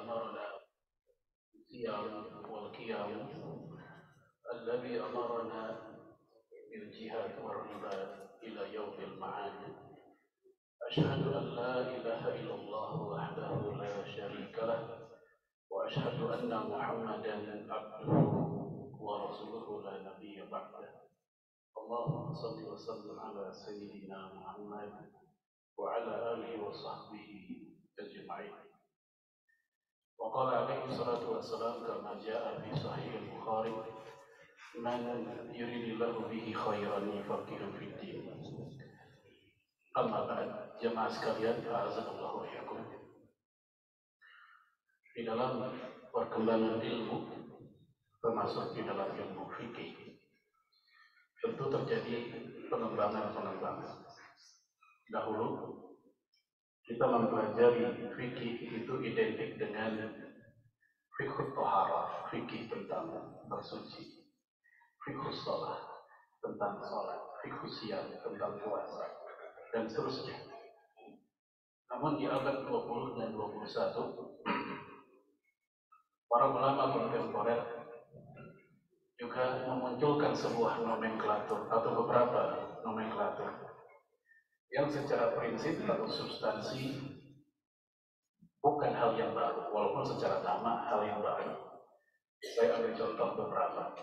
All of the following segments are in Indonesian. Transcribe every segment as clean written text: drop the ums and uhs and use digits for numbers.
أمرنا بالصيام والقيام، الذي أمرنا بالجهاد والرباط إلى يوم المعاد. أشهد أن لا إله إلا الله وحده لا شريك له، وأشهد أن محمدا عبده ورسوله لا نبي بعده. اللهم صل وسلم على سيدنا محمد وعلى آله وصحبه أجمعين. وقال عليه الصلاة والسلام كما جاء في صحيح البخاري: من يريد الله به خيرا يفقهه في الدين. Amma ba'd, jemaah sekalian, a'azakallahu wa iyyakum. Di dalam perkembangan ilmu, termasuk di dalam ilmu fikih, tentu terjadi pengembangan-pengembangan. Dahulu kita mempelajari fikih itu identik dengan fikih thaharah, fikih tentang bersuci, fikih shalah tentang salat, fikih siyam tentang puasa, dan seterusnya. Namun di abad 20 dan 21, para ulama kontemporer juga memunculkan sebuah nomenklatur atau beberapa nomenklatur yang secara prinsip atau substansi bukan hal yang baru, walaupun secara nama hal yang baru. Saya ambil contoh beberapa.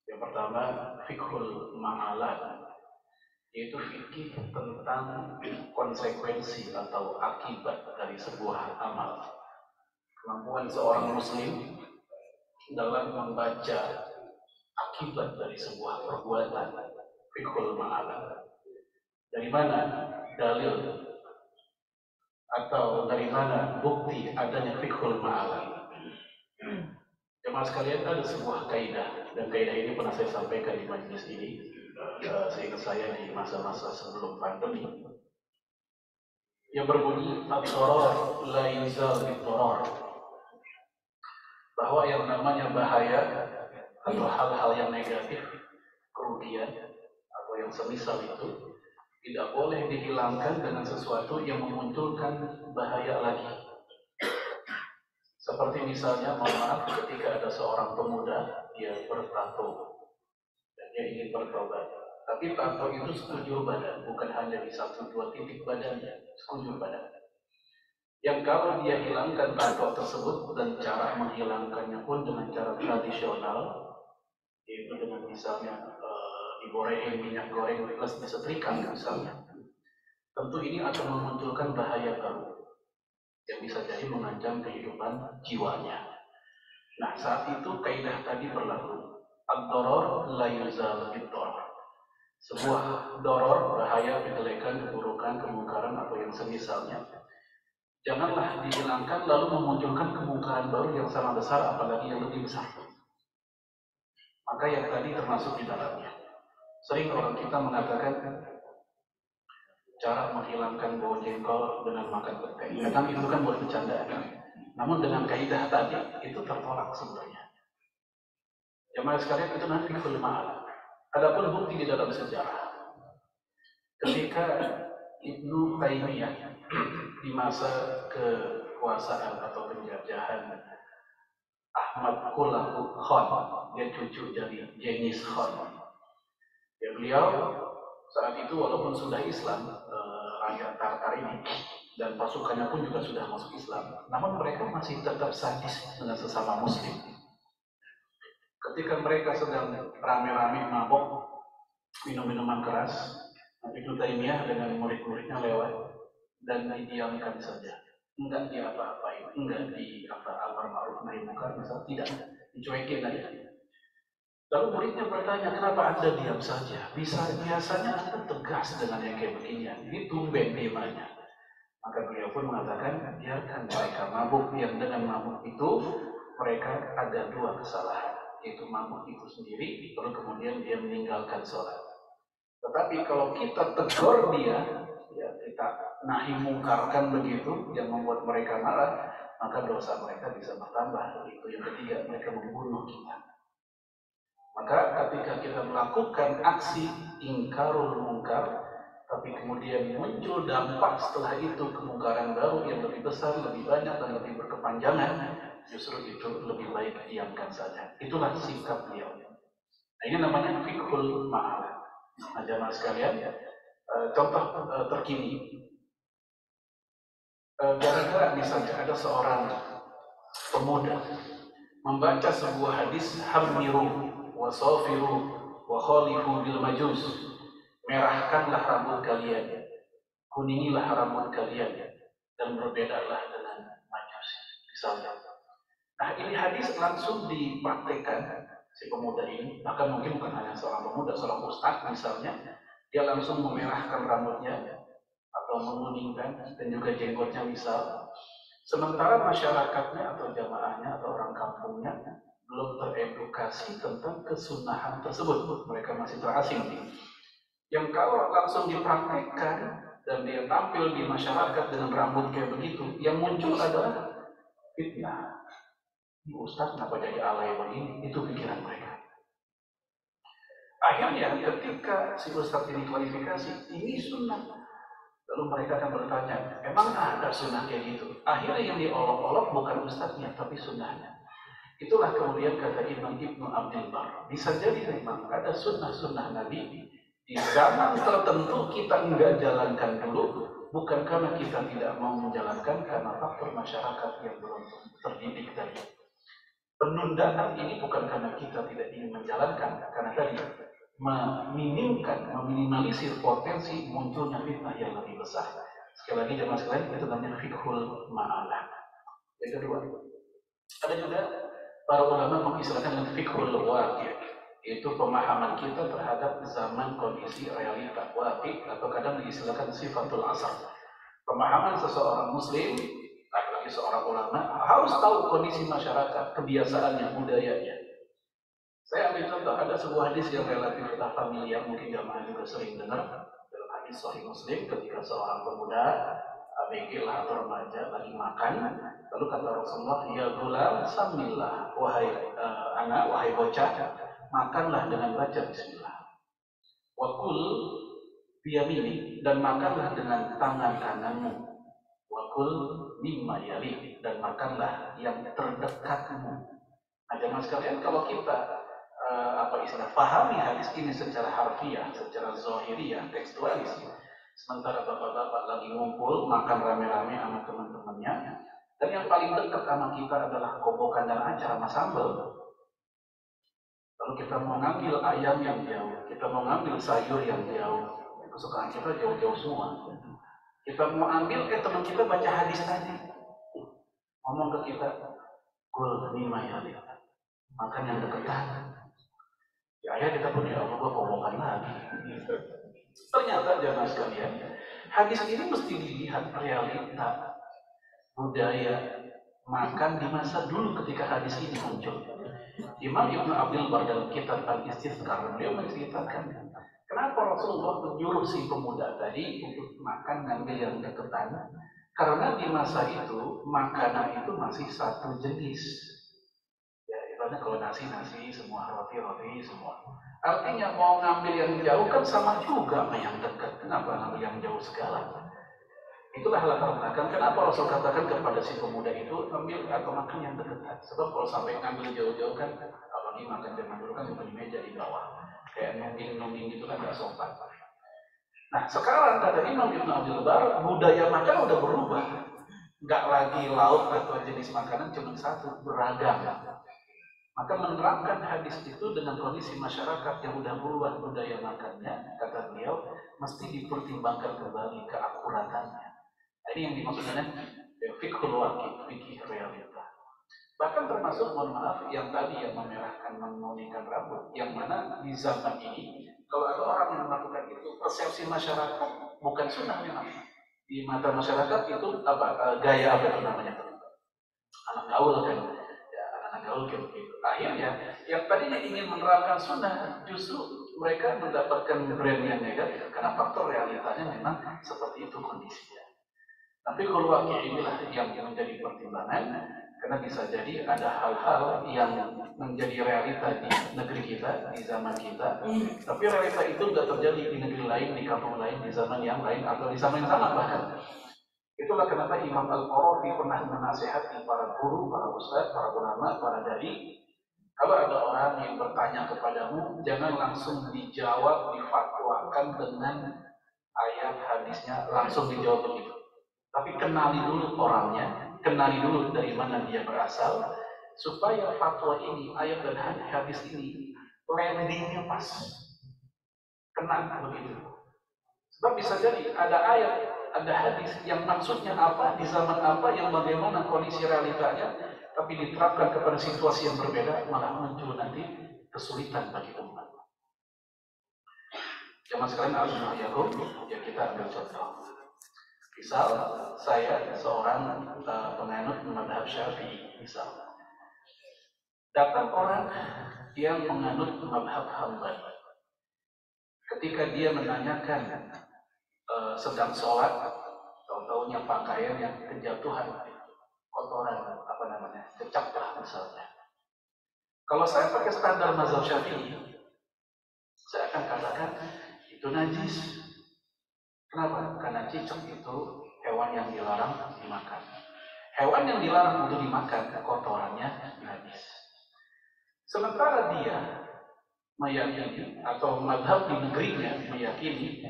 Yang pertama, fiqhul ma'alat, yaitu fikih tentang konsekuensi atau akibat dari sebuah amal. Kemampuan seorang muslim dalam membaca akibat dari sebuah perbuatan, fiqhul ma'alat. Dari mana dalil atau dari mana bukti adanya fiqhul ma'alat? Jemaah sekalian, ada sebuah kaidah, dan kaidah ini pernah saya sampaikan di majelis ini, seingat saya di masa-masa sebelum pandemi, yang berbunyi ad-darar la yuzal bid-darar, bahwa yang namanya bahaya atau hal-hal yang negatif, kerugian atau yang semisal itu tidak boleh dihilangkan dengan sesuatu yang memunculkan bahaya lagi. Seperti misalnya, mohon maaf, ketika ada seorang pemuda, dia bertato dan dia ingin bertobat. Tapi tato itu sekujur badan, bukan hanya di 1-2 titik badannya, sekujur badan. Yang kalau dia hilangkan tato tersebut, dan cara menghilangkannya pun dengan cara tradisional, yaitu dengan misalnya digoreng minyak goreng plus disetrika misalnya, tentu ini akan memunculkan bahaya baru yang bisa jadi mengancam kehidupan jiwanya. Nah, saat itu kaidah tadi berlaku. Ad-darar la yuzal bid-darar. Sebuah doror, bahaya, kejelekan, keburukan, kemungkaran atau yang semisalnya, janganlah dihilangkan lalu memunculkan kemungkaran baru yang sama besar, apalagi yang lebih besar. Maka yang tadi termasuk di dalamnya. Sering orang kita mengatakan cara menghilangkan bau jengkol dengan makan petai. Kadang itu kan buat bercandaan. Namun dengan kaidah tadi itu tertolak sebenarnya. Jemaah sekalian, itu nanti fiqhul ma'alat. Adapun bukti di dalam sejarah, ketika Ibnu Taimiyah di masa kekuasaan atau penjajahan Ahmad Khulafaul Khan, dia cucu dari Genghis Khan. Ya, beliau saat itu walaupun sudah Islam, rakyat Tartar ini, dan pasukannya pun juga sudah masuk Islam, namun mereka masih tetap sadis dengan sesama Muslim. Ketika mereka sedang rame-rame mabok, minum minuman keras, Ibnu Taimiyah dengan murid-muridnya lewat dan didiamkan saja, enggak diapa-apain, enggak amar ma'ruf nahi munkar, misal tidak, dicuekin aja. Lalu muridnya bertanya, kenapa Anda diam saja? Biasanya Anda tegas dengan yang kayak beginian, ini tumben temanya. Maka beliau pun mengatakan, biarkan mereka mabuk, yang dengan mabuk itu mereka ada 2 kesalahan, yaitu mabuk itu sendiri, lalu kemudian dia meninggalkan sholat. Tetapi kalau kita tegur dia, ya kita nahi mungkarkan begitu, yang membuat mereka marah, maka dosa mereka bisa bertambah. Itu yang ketiga, mereka membunuh kita. Maka ketika kita melakukan aksi ingkarul mungkar, tapi kemudian muncul dampak setelah itu kemungkaran baru yang lebih besar, lebih banyak dan lebih berkepanjangan, justru itu lebih baik diamkan saja. Itulah sikap beliau. Nah, ini namanya fiqhul ma'alah. Nah, jamaah sekalian, contoh terkini, gara-gara misalnya ada seorang pemuda membaca sebuah hadis, hamiru wa safiru wa khalifu bil majus, merahkanlah rambut kalian, kuningilah rambut kalian, dan berbedalah dengan majus misalnya. Nah, ini hadis langsung dipraktekkan si pemuda ini, bahkan mungkin bukan hanya seorang pemuda, seorang ustadz misalnya, dia langsung memerahkan rambutnya atau menguningkan dan juga jenggotnya misal. Sementara masyarakatnya atau jamaahnya atau orang kampungnya belum teredukasi tentang kesunahan tersebut, mereka masih terasing. Yang kalau langsung dipraktekkan dan dia tampil di masyarakat dengan rambut kayak begitu, yang muncul adalah fitnah. Ustaz kenapa jadi alay begini? Itu pikiran mereka. Akhirnya ketika si ustaz ini klarifikasi, ini sunnah. Lalu mereka akan bertanya, emang ada sunnah kayak gitu? Akhirnya yang diolok-olok bukan ustaznya, tapi sunnahnya. Itulah kemudian kata Imam Ibnu Abdul Bar, bisa jadi memang ada sunnah-sunnah Nabi di zaman tertentu kita enggak jalankan dulu, bukan karena kita tidak mau menjalankan, karena faktor masyarakat yang belum terdidik tadi. Penundaan ini bukan karena kita tidak ingin menjalankan, karena tadi meminimalisir potensi munculnya fitnah yang lebih besar. Sekali lagi jemaah sekalian, itu namanya fiqhul ma'alah. Yang kedua, ada juga para ulama mengistilahkan dengan fiqhul waqi', yaitu pemahaman kita terhadap zaman kondisi realita waqi', atau kadang diistilahkan sifatul asar. Pemahaman seseorang muslim, apalagi seorang ulama, harus tahu kondisi masyarakat, kebiasaannya, budayanya. Saya ambil contoh, ada sebuah hadis yang relatif familiar, mungkin jamaah juga sering dengar, dalam hadis Sahih Muslim, ketika seorang pemuda, ABG lah atau remaja, lagi makan, lalu kata Rasulullah, ya gulam, samillah, wahai anak, wahai bocah, makanlah dengan baca bismillah. Wakul biyamini, dan makanlah dengan tangan kananmu. Wakul mimma yali, dan makanlah yang terdekatmu. Nah, jemaah sekalian, kalau kita pahami hadis ini secara harfiah, secara zahiriyah, tekstualis, sementara bapak-bapak lagi ngumpul makan rame-rame sama teman-temannya, dan yang paling dekat sama kita adalah kobokan dan acar sama sambal. Lalu kita mau ngambil ayam yang jauh, kita mau ngambil sayur yang jauh, kesukaan kita jauh-jauh semua. Kita mau ambil, teman kita baca hadis tadi, ngomong ke kita, kul mimma yali, makan yang deketan. Ya, akhirnya kita pun, ya Allah, gua kobokan lagi. Ternyata jamaah sekalian, hadis ini mesti dilihat realita budaya makan di masa dulu ketika hadis ini muncul. Imam Ibnu Abdul Bar dalam kitab Al-Istizkar, beliau menceritakan kenapa Rasulullah menyuruh si pemuda tadi untuk makan ngambil yang deketan, karena di masa itu makanan itu masih satu jenis. Kalau nasi, semua roti, semua. Artinya mau ngambil yang jauh kan sama juga sama yang dekat. Kenapa ngambil yang jauh segala? Itulah latar belakang kenapa Rasul katakan kepada si pemuda itu ambil atau makan yang dekat. Sebab kalau sampai ngambil jauh-jauh kan, apalagi makan zaman dulu kan bukan di meja di bawah. Kayak nungging itu kan gak sopan. Nah sekarang kata Imam Ibnu Abdul Bar, budaya makan udah berubah. Nggak lagi lauk atau jenis makanan cuma satu, beragam. Maka menerapkan hadis itu dengan kondisi masyarakat yang sudah berubah budaya makannya, kata beliau, mesti dipertimbangkan kembali keakuratannya. Nah, ini yang dimaksud dengan fiqhul waqi', fikih realita. Bahkan termasuk, mohon maaf, yang tadi yang memerahkan, menuningkan rambut, yang mana di zaman ini, kalau ada orang yang melakukan itu, persepsi masyarakat bukan sunnah memang. Di mata masyarakat itu gaya apa itu namanya? Anak gaul kan? Gaul kayak begitu. Akhirnya yang tadinya ingin menerapkan sunnah justru mereka mendapatkan brand yang negatif karena faktor realitanya memang seperti itu kondisinya. Tapi kalau wakil inilah yang menjadi pertimbangan, Karena bisa jadi ada hal-hal yang menjadi realita di negeri kita, di zaman kita, tapi realita itu nggak terjadi di negeri lain, di kampung lain, di zaman yang lain, atau di zaman yang sama bahkan. Itulah kenapa Imam Al-Qarafi pernah menasihati para guru, para ustadz, para ulama, para dai. Kalau ada orang yang bertanya kepadamu, jangan langsung dijawab, difatwakan dengan ayat hadisnya, langsung dijawab begitu. Tapi kenali dulu orangnya, kenali dulu dari mana dia berasal, supaya fatwa ini, ayat dan hadis ini, landingnya pas, kena begitu. Sebab bisa jadi ada ayat, ada hadis yang maksudnya apa, di zaman apa, yang bagaimana kondisi realitanya, tapi diterapkan kepada situasi yang berbeda, malah muncul nanti kesulitan bagi umat. Zaman sekarang alhamdulillah ya kita ambil contoh. Misal saya seorang penganut mazhab Syafi'i, misal datang orang yang menganut mazhab Hambali. Ketika dia menanyakan sedang sholat, tahu-tahunya pakaian yang kejatuhan, kotoran, cecak lah misalnya. Kalau saya pakai standar mazhab Syafi'i, saya akan katakan itu najis. Kenapa? Karena cicak itu hewan yang dilarang dimakan. Hewan yang dilarang untuk dimakan, kotorannya najis. Sementara dia meyakini, atau mazhab di negerinya meyakini,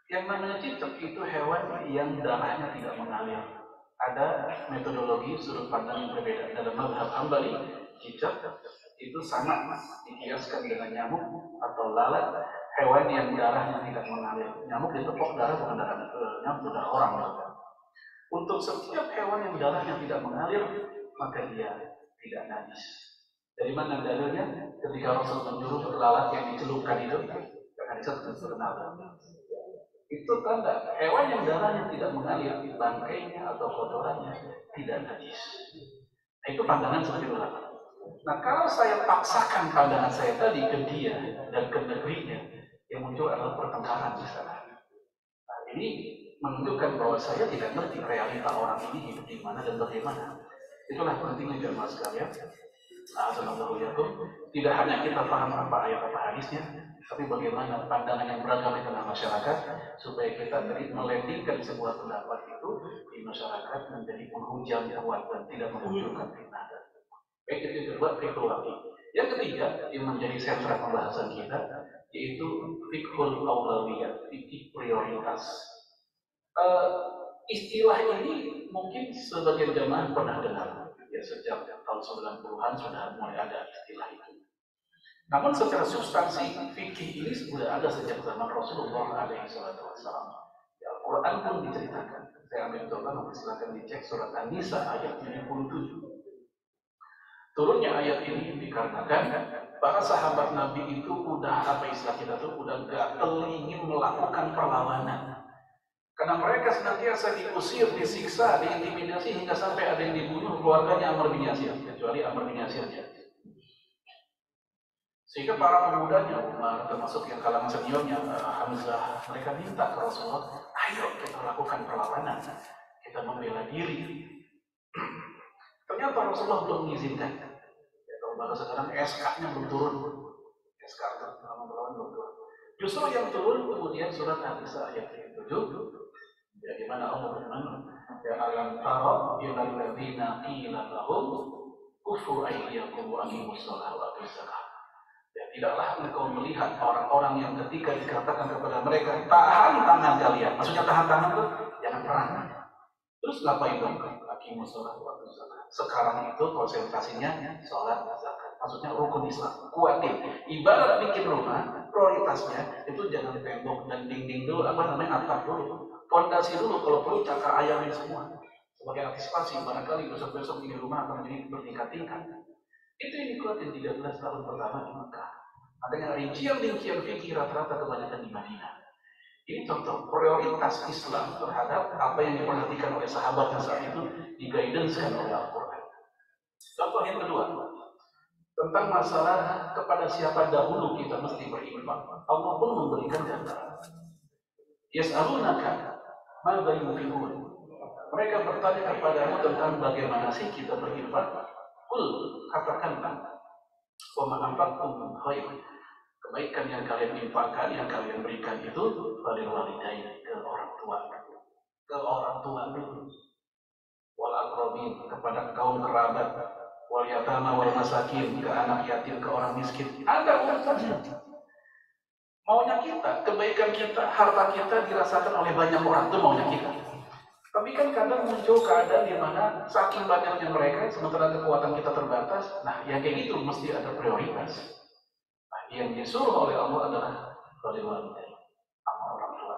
yang namanya cicak itu hewan yang darahnya tidak mengalir. Ada metodologi sudut pandang yang berbeda. Dalam mazhab Hambali, cicak itu sama dikiaskan dengan nyamuk atau lalat, hewan yang darahnya tidak mengalir. Nyamuk ditepok darah bukan darah nyamuk, darah orang. Untuk setiap hewan yang darahnya tidak mengalir, maka dia tidak najis. Dari mana dalilnya? Ketika Rasul menyuruh lalat yang dicelupkan itu, jangan disentuh. Itu tanda hewan yang darahnya tidak mengalir, bangkainya atau kotorannya tidak najis. Nah, itu pandangan seperti ulama. Nah, kalau saya paksakan pandangan saya tadi ke dia dan ke negerinya, yang muncul adalah pertengkaran di sana. Nah, ini menunjukkan bahwa saya tidak ngerti realita orang ini hidup di mana dan bagaimana. Itulah pentingnya jemaah sekalian. Tidak hanya kita paham apa ayat apa hadisnya, tapi bagaimana pandangan yang beragam di tengah masyarakat, supaya kita melandingkan sebuah pendapat itu di masyarakat menjadi penghujam kuat dan tidak memunculkan fitnah. Baik, itu yang kedua, fiqhul waqi. Yang ketiga, yang menjadi sentra pembahasan kita, yaitu fiqhul aulawiyah, fikih prioritas. Istilah ini mungkin sebagian jamaah pernah dengar. Ya, sejak tahun 90-an sudah mulai ada istilah itu. Namun secara substansi, fikih ini sudah ada sejak zaman Rasulullah SAW. Ya, Al-Quran pun diceritakan. Saya ambil contoh, nanti silakan dicek surat An-Nisa ayat 77. Turunnya ayat ini dikarenakan para sahabat Nabi itu udah udah gatel ingin melakukan perlawanan. Karena mereka senantiasa diusir, disiksa, diintimidasi hingga sampai ada yang dibunuh keluarganya Amr bin Yasir, kecuali Amr bin Yasir. Sehingga para pemudanya, Umar termasuk yang kalangan seniornya, Hamzah, mereka minta ke Rasulullah, ayo kita lakukan perlawanan, kita membela diri. Ternyata Rasulullah belum mengizinkan. Ya, kalau bahasa sekarang SK-nya belum turun. SK untuk melawan belum turun. Justru yang turun kemudian surat An-Nisa ayat 7. Ya, di mana Allah berfirman, ya alam tara ilal ladzina qila lahum kufu aydiyakum wa aqimus shalah wa atuz zakah. Ya, tidaklah engkau melihat orang-orang yang ketika dikatakan kepada mereka, tahan tangan kalian. Maksudnya tahan tangan itu jangan perang. Terus ngapain dong? Aqimus shalah wa atuz zakah. Sekarang itu konsentrasinya salat zakat. Maksudnya rukun Islam. Kuatin. Ibarat bikin rumah, prioritasnya itu jangan tembok dan dinding dulu, atap dulu. Fondasi dulu, kalau perlu cakar ayamin semua. Sebagai antisipasi, barangkali besok-besok ini rumah akan menjadi bertingkat-tingkat. Itu yang dikuatin 13 tahun pertama di Mekah. Adanya rincian-rincian fikih rata-rata kebanyakan di Madinah. Ini contoh prioritas Islam terhadap apa yang diperhatikan oleh sahabat saat itu, diguidance-kan oleh Al-Quran. Contoh yang kedua, tentang masalah kepada siapa dahulu kita mesti beriman. Allah pun memberikan gambaran. Yas'alunaka madza yunfiqun. Mereka bertanya kepadamu tentang bagaimana sih kita berinfak. Kul, katakanlah, wa ma anfaqtum min khair, kebaikan yang kalian infakkan, yang kalian berikan itu balil walidain, ke orang tua dulu, wal aqrabin, kepada kaum kerabat, wal yatama wal masakin, ke anak yatim, ke orang miskin. Ada urusannya. Maunya kita, kebaikan kita, harta kita dirasakan oleh banyak orang, itu maunya kita. Tapi kan kadang muncul keadaan di mana saking banyaknya mereka, sementara kekuatan kita terbatas. Nah, yang kayak gitu mesti ada prioritas. Nah, yang disuruh oleh Allah adalah balil walidain, sama orang tua.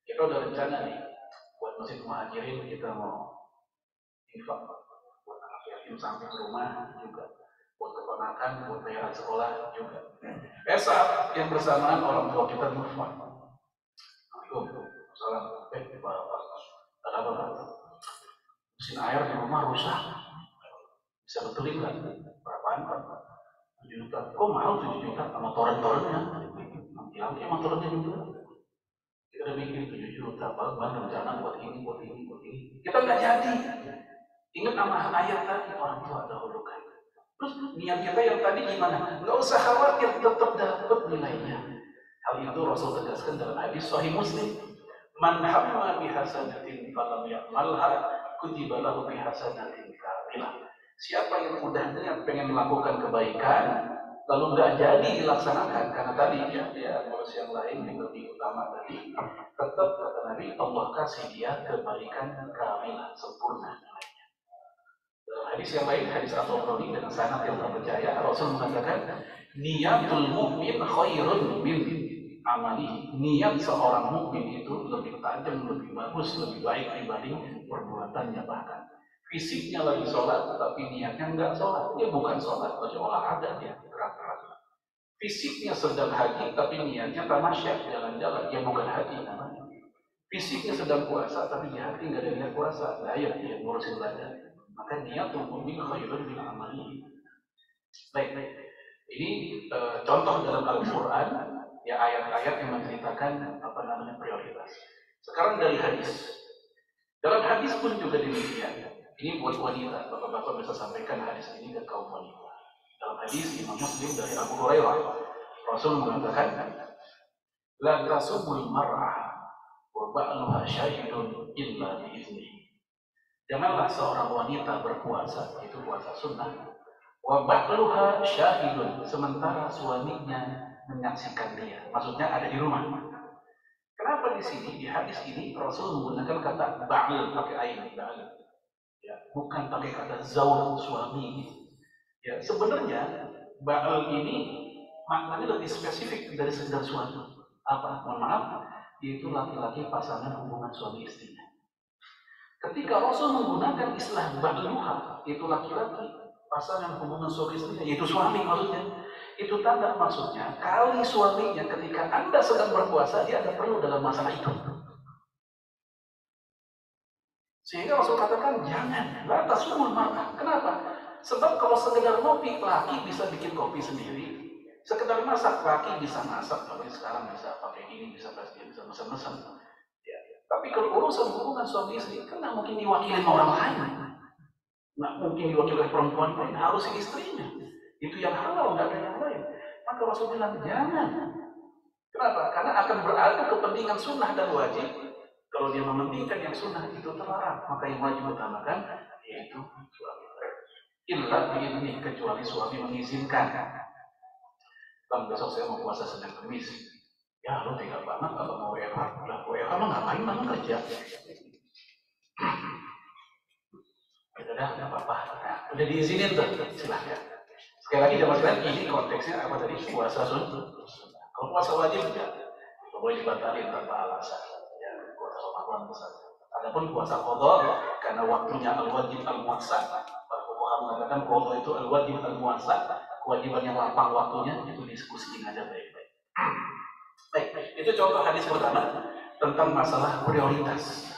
Kita udah rencana nih buat Masjid Muhajirin, kita mau infak buat anak yatim sampai ke rumah juga, buat keponakan, buat bayaran sekolah juga. Saat yang bersamaan orang tua kita infak. Assalamualaikum. Salam. Ada apa? Mesin air di rumah rusak. Bisa betulin kan? Berapaan Pak? 7 juta. Kok mahal 7 juta sama toren-torennya? Nanti sama torennya juga. Kita udah mikir 7 juta, Bang, rencana buat ini. Kita nggak jadi. Ingat sama ayat tadi, orang tua dahulukan. Terus niat kita yang tadi gimana? Nggak usah khawatir, tetap dapat nilainya. Hal itu Rasul tegaskan dalam hadis Sahih Muslim. Man hamma bihasanatin falam ya'malha kutiba lahu bihasanatin kamilah. Siapa yang udah niat pengen melakukan kebaikan lalu nggak jadi dilaksanakan karena tadi dia ngurus yang lain yang lebih utama tadi, tetap kata Nabi Allah kasih dia kebaikan kamilah, sempurna. Dalam hadis yang lain, hadis At-Tabrani dengan sanad yang terpercaya, Rasul mengatakan niatul mu'min khairun min amali. Niat seorang mukmin itu lebih tajam, lebih bagus, lebih baik dibanding perbuatannya. Bahkan fisiknya lagi sholat tetapi niatnya enggak sholat, dia bukan sholat, lagi olahraga, dia gerak-gerak. Fisiknya sedang haji tapi niatnya tamasya, jalan-jalan, dia bukan haji namanya. Fisiknya sedang puasa tapi di hati enggak ada niat puasa, nah ya dia ngurusin badan. Maka niatul mu'min khairun min amali. Baik. Ini contoh dalam Al-Quran, ya ayat-ayat yang menceritakan prioritas. Sekarang dari hadis. Dalam hadis pun juga demikian. Ini buat wanita, bapak-bapak bisa sampaikan hadis ini ke kaum wanita. Dalam hadis Imam Muslim dari Abu Hurairah, Rasul mengatakan, la tasubul mar'ah wa ba'luha syahidun illa biiznihi. Janganlah seorang wanita berpuasa, itu puasa sunnah, wa ba'luha syahidun, sementara suaminya menyaksikan dia, maksudnya ada di rumah. Kenapa di sini di hadis ini Rasul menggunakan kata ba'l, pakai ain, ba'l, ya, bukan pakai kata zawj, suami. Ya, sebenarnya ba'l ini maknanya lebih spesifik dari sekedar suami. Apa? Mohon maaf, yaitu laki-laki pasangan hubungan suami istri. Ketika Rasul menggunakan istilah ba'luha, itu laki-laki pasangan hubungan suami istri, yaitu suami maksudnya. Itu tanda maksudnya, kali suaminya ketika Anda sedang berpuasa, dia ada perlu dalam masalah itu. Sehingga Rasul katakan, jangan, la tasumul mar'ah. Kenapa? Sebab kalau sekedar ngopi, laki bisa bikin kopi sendiri. Sekedar masak, laki bisa masak. Tapi sekarang bisa pakai ini, bisa mesen-mesen. Ya. Tapi kalau urusan hubungan suami istri, kan nggak mungkin diwakili orang lain. Nggak mungkin diwakili perempuan lain, harus istrinya. Itu yang halal, nggak ada yang lain. Maka Rasul bilang, jangan. Kenapa? Karena akan beradu kepentingan sunnah dan wajib. Kalau dia mementingkan yang sunnah, itu terlarang. Maka yang wajib utamakan, yaitu suami. Illa bi'izni, kecuali suami mengizinkan. Bang, besok saya mau puasa Senin Kamis. Ya, lo tega banget kalau mau WFH. Lah, WFH mah ngapain, mah kerja. Udah, nggak apa-apa. Nah, udah diizinin tuh, silahkan. Sekali lagi jamaah sekalian, ini konteksnya apa tadi? Puasa sunnah. Kalau puasa wajib enggak, boleh dibatalin tanpa alasan. Ya, puasa Ramadan saja. Adapun puasa qadha karena waktunya al-wajib al-muassaq. Para fuqaha mengatakan qadha itu al-wajib al-muassaq, kewajiban yang lapang waktunya, itu diskusiin aja baik-baik. Baik, itu contoh hadis pertama tentang masalah prioritas.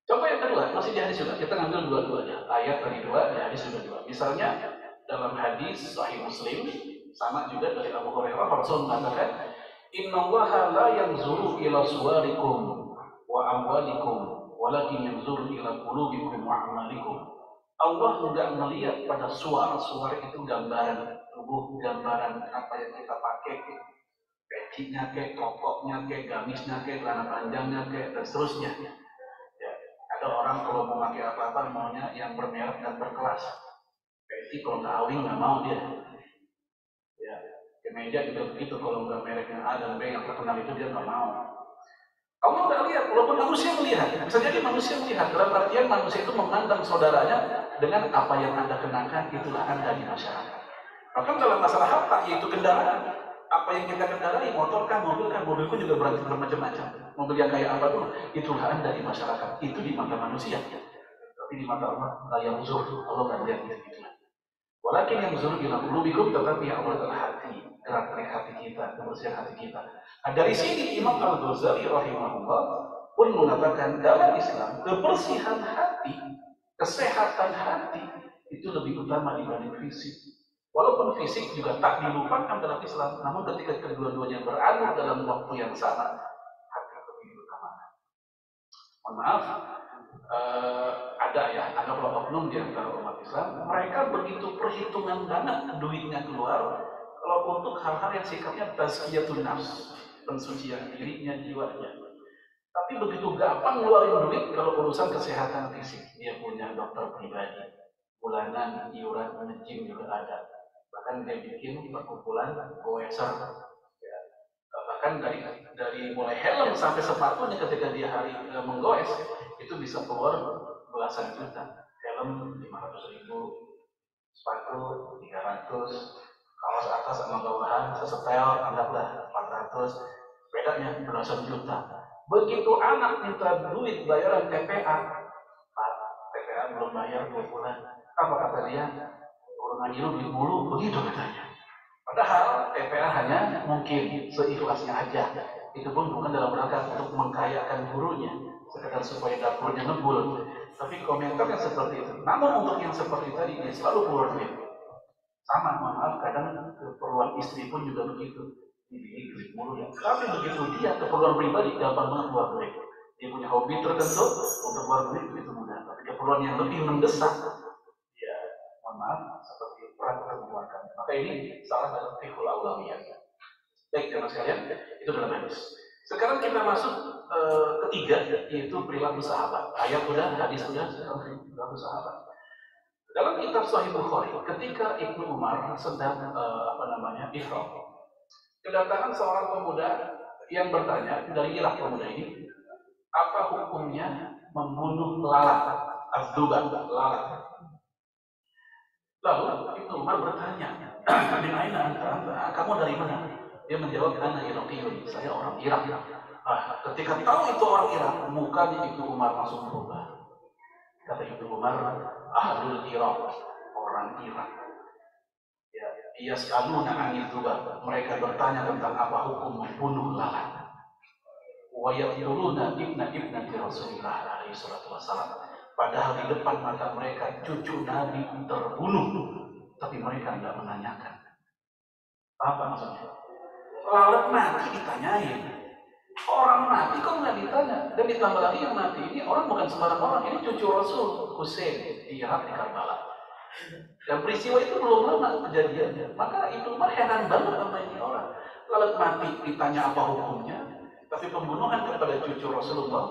Contoh yang kedua, masih di hadis juga, kita ngambil dua-duanya. Ayat tadi dua, di hadis juga dua. Misalnya, dalam hadis Sahih Muslim, sama juga dari Abu Hurairah, Rasul mengatakan, Innallaha la yanzuru ila suwarikum wa amwalikum Walakin yanzuru ila qulubikum wa a'malikum. Allah nggak melihat pada suara-suara itu gambaran tubuh, gambaran apa yang kita pakai, pecinya kayak, kokoknya kayak, gamisnya kayak, celana panjangnya kayak, dan seterusnya. Ya, ada orang kalau mau pakai apa-apa maunya yang bermerek dan berkelas. Peci kalau nggak awing nggak mau dia. Ya, kemeja juga begitu, kalau nggak mereknya A dan B yang terkenal itu dia nggak mau. Allah nggak lihat, walaupun manusia melihat. Bisa jadi manusia melihat, dalam artian manusia itu memandang saudaranya dengan apa yang Anda kenakan, itulah Anda di masyarakat. Bahkan dalam masalah harta, yaitu kendaraan. Apa yang kita kendarai, motor kan, mobil pun juga bermacam-macam. Mobil yang kayak apa tuh, itulah Anda di masyarakat. Itu di mata manusia. Tapi di mata Allah, yang uzur, Allah nggak lihat gitu. Walakin yang uzur ila qulubikum, tetapi yang Allah adalah hati, gerak-gerik hati kita, kebersihan hati kita. Nah, dari sini Imam Al-Ghazali rahimahullah pun mengatakan dalam Islam kebersihan hati, kesehatan hati itu lebih utama dibanding fisik. Walaupun fisik juga tak dilupakan dalam Islam, namun ketika kedua-duanya beradu dalam waktu yang sama, hati lebih utama. Mohon maaf, ada ya, anggaplah oknum di antara umat Islam, mereka begitu perhitungan banget duitnya keluar kalau untuk hal-hal yang sifatnya tazkiyatun nafs, pensucian dirinya, jiwanya. Tapi begitu gampang ngeluarin duit kalau urusan kesehatan fisik. Dia punya dokter pribadi, bulanan, iuran, nge-gym juga ada. Bahkan dia bikin perkumpulan goeser. Ya. Bahkan dari mulai helm sampai sepatunya ketika dia hari menggoes, itu bisa keluar belasan juta. Helm 500.000, sepatu 300, kaos atas sama bawahan sesetel anggaplah 400, bedanya belasan juta. Begitu anak minta duit bayaran TPA, Pak, TPA belum bayar 2 bulan. Apa kata dia? Orang ngaji lu duit mulu, begitu katanya. Padahal TPA hanya mungkin seikhlasnya aja. Itu pun bukan dalam rangka untuk mengkayakan gurunya, sekedar supaya dapurnya ngebul. Tapi komentarnya seperti itu. Namun untuk yang seperti tadi, dia selalu keluar duit. Sama, maaf, kadang keperluan istri pun juga begitu. Ini duit mulu ya. Tapi begitu dia keperluan pribadi, gampang banget keluar duit. Dia punya hobi tertentu, untuk keluar duit itu mudah. Tapi keperluan yang lebih mendesak, ya, mohon maaf, seperti perang untuk mengeluarkan. Maka ini salah dalam fikul aulawiyah. Baik, teman sekalian, itu dalam hadis. Sekarang kita masuk ketiga, yaitu perilaku sahabat. Ayat sudah, hadis sudah, sekarang perilaku sahabat. Dalam kitab Sahih Bukhari, ketika Ibnu Umar sedang ihram, kedatangan seorang pemuda yang bertanya dari Irak. Pemuda ini, apa hukumnya membunuh lalat, az-zuban, lalat? Lalu Ibnu Umar bertanya, "Min aina anta? Kamu dari mana?" Dia menjawab, "Ana Iraqiyun, saya orang Irak." Ketika tahu itu orang Irak, mukanya Ibnu Umar langsung berubah. Kata Ibnu Umar, "Ahlul Irak, orang Irak. Ya, yas'aluna 'anil dzubab." Mereka bertanya tentang apa hukum membunuh lalat. Wa yaquluna ibnati Rasulillah alaihi salatu wasalam. Padahal di depan mata mereka cucu Nabi terbunuh, tapi mereka tidak menanyakan. Apa maksudnya? Lalat mati ditanyain. Orang mati kok nggak ditanya? Dan ditambah lagi yang mati ini orang bukan sembarang orang. Ini cucu Rasul Husain di Irak, di Karbala. Dan peristiwa itu belum lama kejadiannya. Maka itu Umar heran banget sama ini orang. Lalat mati ditanya apa hukumnya, tapi pembunuhan kepada cucu Rasulullah,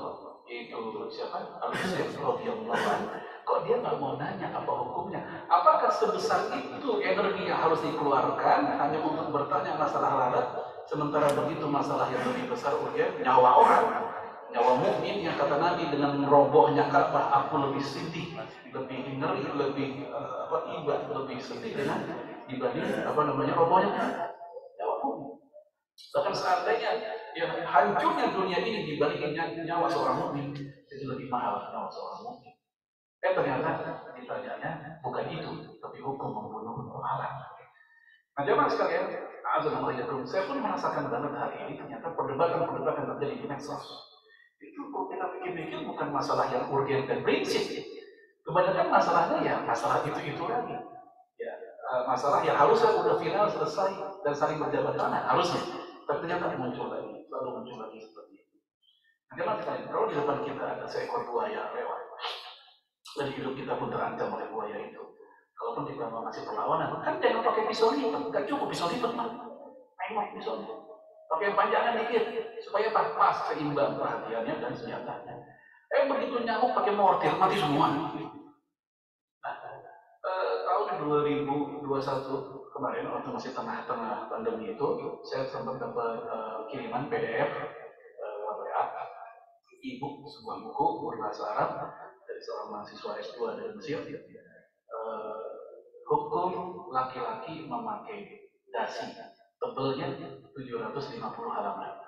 yaitu siapa? Al-Husain radhiyallahu anhu, kok dia nggak mau nanya apa hukumnya? Apakah sebesar itu energi yang harus dikeluarkan hanya untuk bertanya masalah lalat, sementara begitu masalah yang lebih besar urgen nyawa orang, nyawa mukmin yang kata Nabi dengan robohnya Ka'bah aku lebih sedih, lebih ngeri, lebih iba, lebih sedih dengan dibanding robohnya nyawa mukmin. Bahkan seandainya ya hancurnya dunia ini dibandingin nyawa seorang mukmin, itu lebih mahal nyawa seorang mukmin. Ternyata ditanyanya bukan itu, tapi hukum membunuh lalat. Nah, jemaah sekalian, azanallahu, saya pun merasakan banget hari ini ternyata perdebatan terjadi di medsos. Itu kalau kita pikir-pikir bukan masalah yang urgen dan prinsip. Kebanyakan masalahnya ya masalah itu lagi. Ya, masalah yang harusnya udah final selesai dan saling berjabat tangan harusnya. Tapi ternyata muncul lagi, selalu muncul lagi seperti itu. Jangan sekali, kalau di depan kita ada seekor buaya lewat, dan hidup kita pun terancam oleh buaya itu. Kalaupun kita mau ngasih perlawanan, kan jangan pakai pisau lipat, nggak cukup pisau lipat mah. Memang pisaunya. Pakai yang panjangan dikit, supaya pas seimbang perhatiannya dan senjatanya. Begitu nyamuk pakai mortir, mati semua. Nah, tahun 2021 kemarin waktu masih tengah-tengah pandemi itu, saya sempat dapat kiriman PDF lewat WA, e-book sebuah buku berbahasa Arab dari seorang mahasiswa S2 dari Mesir. Hukum laki-laki memakai dasi, tebelnya 750 halaman.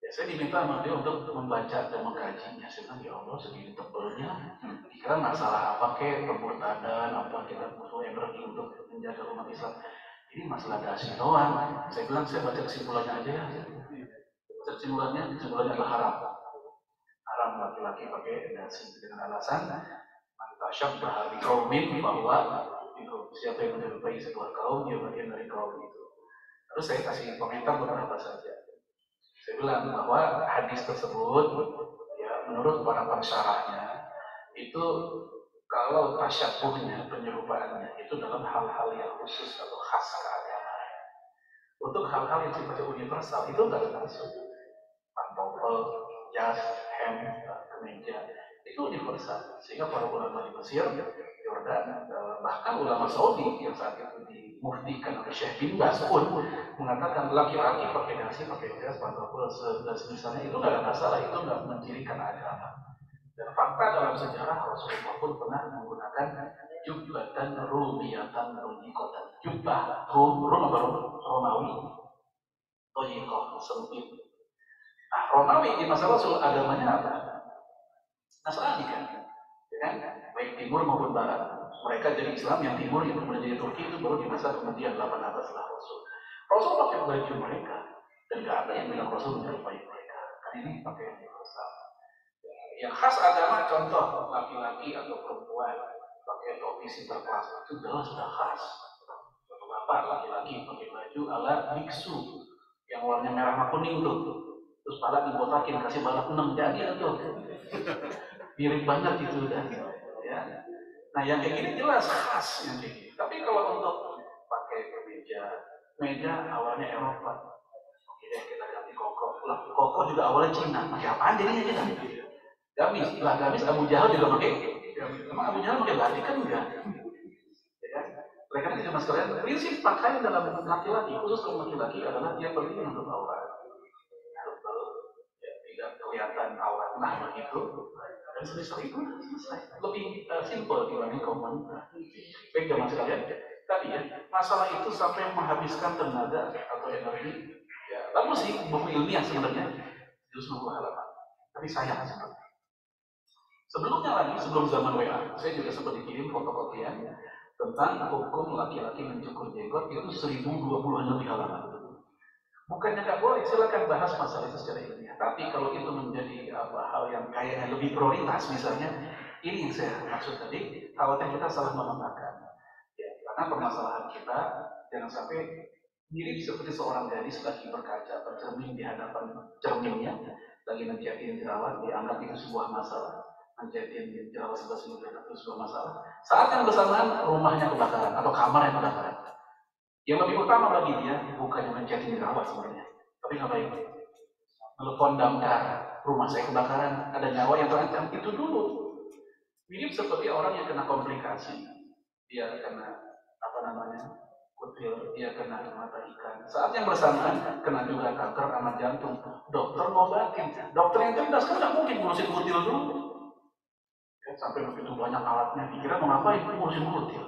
Ya, saya diminta sama dia untuk membaca dan mengkajinya. Saya bilang, ya Allah, segini tebelnya. Kira masalah apa kek, pemurtadan, apa kita butuh energi untuk menjaga umat Islam. Ini masalah dasi doang. Saya bilang, saya baca kesimpulannya aja ya. Kesimpulannya adalah haram. Haram laki-laki pakai dasi dengan alasan tasyabbaha biqaumin, bahwa siapa yang menyerupai sebuah kaum, dia bagian dari kaum itu. Terus saya kasih komentar beberapa saja. Saya bilang bahwa hadis tersebut, ya, menurut para pensyarahnya, itu kalau tasyabuhnya, penyerupaannya, itu dalam hal-hal yang khusus atau khas keagamaan. Untuk hal-hal yang sifatnya universal, itu nggak termasuk. Pantofel, jas, hem, kemeja, itu universal. Sehingga para ulama di Mesir, Yordan, bahkan ulama Saudi yang saat itu dimuftikan oleh Syekh bin Baz pun mengatakan laki-laki pakai dasi, pakai jas, pantofel, dan misalnya itu nggak ada masalah, itu nggak mencirikan agama. Dan fakta dalam sejarah Rasulullah pun pernah menggunakan jubbatan rumiyatan royikotan. Jubbah, Romawi, royikoh, sempit. Nah, Romawi di masa Rasul agamanya apa? Nasrani kan? Ya kan? Baik timur maupun barat. Mereka jadi Islam, yang timur yang kemudian jadi Turki itu baru di masa kemudian 8 abad setelah Rasul. Rasul pakai baju mereka, dan gak ada yang bilang Rasul menyerupai mereka. Kan ini pakai yang universal. Yang khas agama, contoh laki-laki atau perempuan pakai topi sinterklas, itu jelas sudah khas. Bapak laki-laki pakai baju ala biksu yang warnanya merah sama kuning tuh, terus pala dibotakin kasih balap 6, jadi tuh mirip banget itu udah ya. Nah yang kayak gini jelas khas yang kayak gini. Tapi kalau untuk pakai meja awalnya Eropa, oke deh kita ganti koko. Lah koko juga awalnya Cina, pakai apaan jadinya kita? Gamis, lah gamis Abu Jahal juga pakai. Emang Abu Jahal pakai batik kan enggak? Ya, mereka ini cuma sekalian prinsip pakaian dalam laki-laki, khusus kaum laki-laki adalah dia penting untuk aurat. Ya, tidak kelihatan aurat nah begitu. Dan sebesar itu selesai. Lebih simple dibanding kaum wanita. Baik teman sekalian, tadi ya masalah itu sampai menghabiskan tenaga atau energi. Ya, bagus sih buku ilmiah sebenarnya, 20 halaman. Tapi sayang sebenarnya. Sebelumnya lagi, sebelum zaman WA, saya juga sempat dikirim fotokopian tentang hukum laki-laki mencukur jenggot, itu 1020 lebih halaman. Bukannya nggak boleh, silakan bahas masalah itu secara ilmiah. Tapi kalau itu menjadi hal yang kayaknya lebih prioritas, misalnya, ini yang saya maksud tadi, khawatir kita salah memetakan. Ya, karena permasalahan kita jangan sampai mirip seperti seorang gadis lagi berkaca bercermin di hadapan cerminnya, lagi menjadikan jerawat, dianggap itu sebuah masalah. Menjadikan jerawat 11 miliar itu sebuah masalah. Saat yang bersamaan rumahnya kebakaran atau kamar yang kebakaran. Yang lebih utama bagi dia bukannya menjadikan jerawat sebenarnya, tapi ngapain? Telepon damkar, rumah saya kebakaran, ada nyawa yang terancam, itu dulu. Mirip seperti orang yang kena komplikasi, dia kena kutil, dia kena mata ikan. Saat yang bersamaan kena juga kanker sama jantung. Dokter ngobatin, dokter yang cerdas kan nggak mungkin ngurusin kutil dulu. Sampai begitu banyak alatnya, dikira mau ngapain? Ngurusin kutil.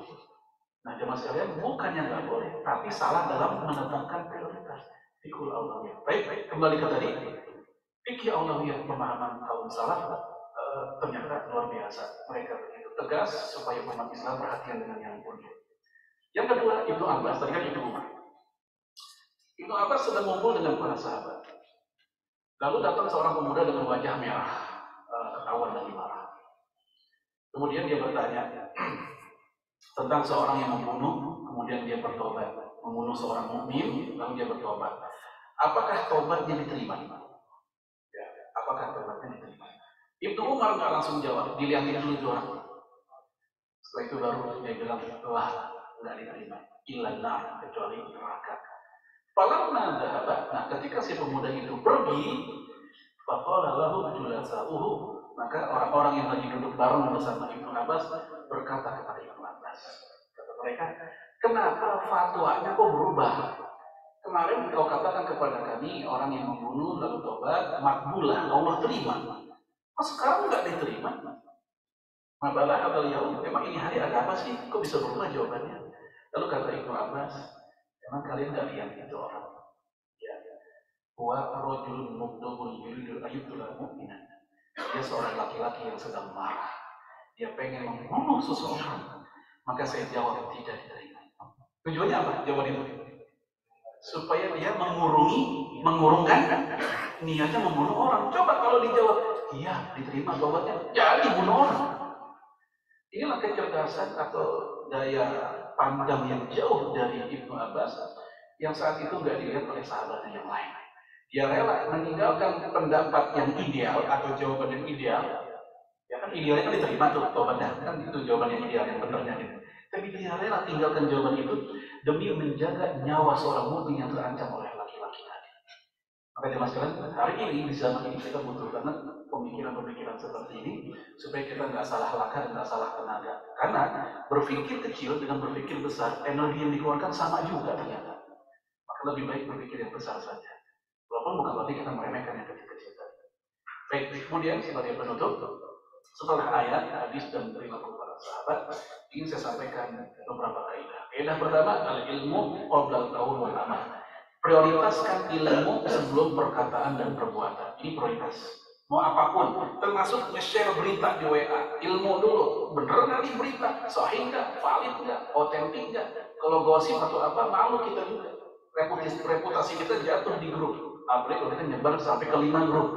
Nah, jemaah sekalian, bukannya nggak boleh, tapi salah dalam menetapkan prioritas. Fikul aulawiyah. Baik, kembali ke tadi. Fikih aulawiyah pemahaman kaum salaf ternyata luar biasa. Mereka begitu tegas supaya umat Islam perhatian dengan yang mulia. Yang kedua, Ibnu Abbas, tadi kan Ibnu Umar. Ibnu Abbas sedang ngumpul dengan para sahabat. Lalu datang seorang pemuda dengan wajah merah, ketahuan lagi marah. Kemudian dia bertanya tentang seorang yang membunuh, kemudian dia bertobat, membunuh seorang mukmin, lalu dia bertobat. Apakah tobatnya diterima? apakah taubatnya diterima. Ibnu Umar nggak langsung jawab, dilihatin dulu doa. Setelah itu baru dia bilang, wah nggak diterima, ilanah kecuali neraka. Falamma dhahaba, nah ketika si pemuda itu pergi, faqala lahu julasa'uhu, maka orang-orang yang lagi duduk bareng bersama Ibnu Abbas berkata kepada Ibnu Abbas, kata mereka, kenapa fatwanya kok berubah? Kemarin kau katakan kepada kami orang yang membunuh lalu tobat makbulah, Allah terima. Kok sekarang nggak diterima? Mabalah atau yaum, memang ini hari ada apa sih? Kok bisa berubah jawabannya? Lalu kata Ibnu Abbas, emang kalian nggak lihat itu orang? Ya, wa rajulun mughdabun yuridu ayyutula mu'minan. Dia seorang laki-laki yang sedang marah. Dia pengen membunuh seseorang. Maka saya jawab tidak diterima. Tujuannya apa? Jawaban itu supaya dia mengurungkan niatnya membunuh orang. Coba kalau dijawab, iya diterima tobatnya, jadi bunuh orang. Inilah kecerdasan atau daya pandang yang jauh dari Ibnu Abbas yang saat itu nggak dilihat oleh sahabatnya yang lain. Dia rela meninggalkan pendapat yang ideal atau jawaban yang ideal. Ya kan idealnya kan diterima tuh tobatnya, kan itu jawaban yang ideal yang benernya gitu. Tapi dia rela tinggalkan jawaban itu demi menjaga nyawa seorang mukmin yang terancam oleh laki-laki tadi. Maka jemaah sekalian, hari ini di zaman ini kita butuh banget pemikiran-pemikiran seperti ini supaya kita nggak salah langkah dan nggak salah tenaga. Karena berpikir kecil dengan berpikir besar, energi yang dikeluarkan sama juga ternyata. Maka lebih baik berpikir yang besar saja. Walaupun bukan berarti kita meremehkan yang kecil-kecil tadi. Baik, kemudian sebagai penutup, setelah ayat, hadis dan perilaku para sahabat, ingin saya sampaikan beberapa kaidah. Kaidah pertama, al-ilmu qabla al-qaul wal amal. Prioritaskan ilmu sebelum perkataan dan perbuatan. Ini prioritas. Mau apapun, termasuk nge-share berita di WA. Ilmu dulu, bener nggak nih berita? Sahih nggak? Valid nggak? Otentik nggak? Kalau gosip atau apa, malu kita juga. Reputasi kita jatuh di grup. Apalagi kalau kita nyebar sampai ke 5 grup.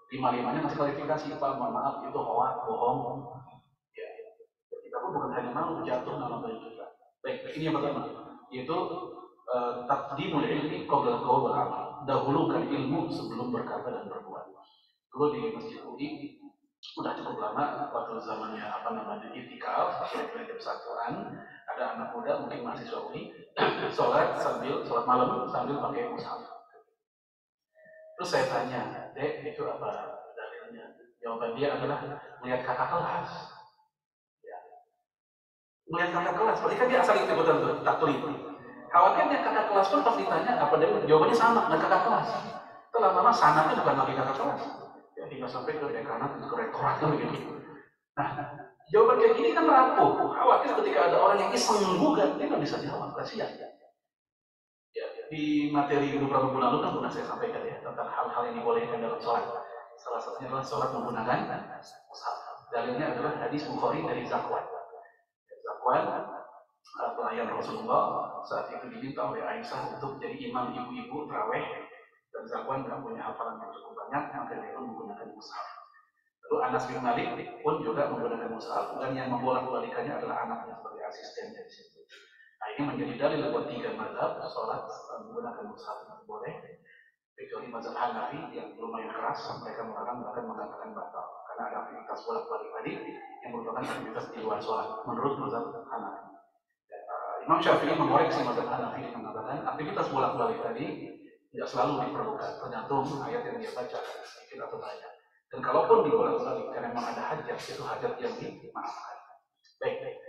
5-5-nya kasih klarifikasi, Pak, mohon maaf itu hoax, bohong. Ya, kita pun bukan hanya malu, jatuh nama baik kita. Baik, ini yang pertama, yaitu taqdimul ilmi qabla al-qaul wal amal. Dahulukan ilmu sebelum berkata dan berbuat. Dulu di Masjid UI udah cukup lama waktu zamannya itikaf, kira-kira jam 1-an, ada anak muda mungkin mahasiswa UI sholat malam sambil pakai mushaf. Terus saya tanya, Dek, itu apa dalilnya? Jawaban dia adalah melihat kakak kelas. Ya. Melihat kakak kelas, berarti kan dia asal ikutan tuh, taklid. Khawatirnya kakak kelas pun pas ditanya, apa dia jawabannya sama dengan kakak kelas. Itu lama-lama sanatnya bukan lagi kakak kelas. Ya, hingga sampai ke dekanat, ke rektorat kan begitu. Nah, jawaban kayak gini kan rapuh. Khawatir ketika ada orang yang iseng menggugat, dia nggak bisa jawab, kasihan. Di materi beberapa bulan lalu kan pernah saya sampaikan ya tentang hal-hal yang dibolehkan dalam sholat. Salah satunya adalah sholat menggunakan mushaf. Dalilnya adalah hadis Bukhari dari Zakwan. Zakwan, pelayan Rasulullah, saat itu diminta oleh Aisyah untuk jadi imam ibu-ibu tarawih, dan Zakwan tidak punya hafalan yang cukup banyak, maka dia pun menggunakan mushaf. Lalu Anas bin Malik pun juga menggunakan mushaf, dan yang membolak-balikannya adalah anaknya sebagai asistennya di situ. Nah, ini menjadi dalil buat 3 mazhab sholat menggunakan mushaf boleh, kecuali mazhab Hanafi yang lumayan keras, mereka melarang bahkan mengatakan batal karena ada aktivitas bolak-balik tadi yang merupakan aktivitas di luar sholat menurut mazhab Hanafi. Imam Syafi'i mengoreksi mazhab Hanafi dengan mengatakan aktivitas bolak-balik tadi tidak selalu diperlukan, tergantung ayat yang dia baca sedikit atau banyak. Dan kalaupun dibolak-balik karena memang ada hajat, itu hajat yang dimaafkan. Baik.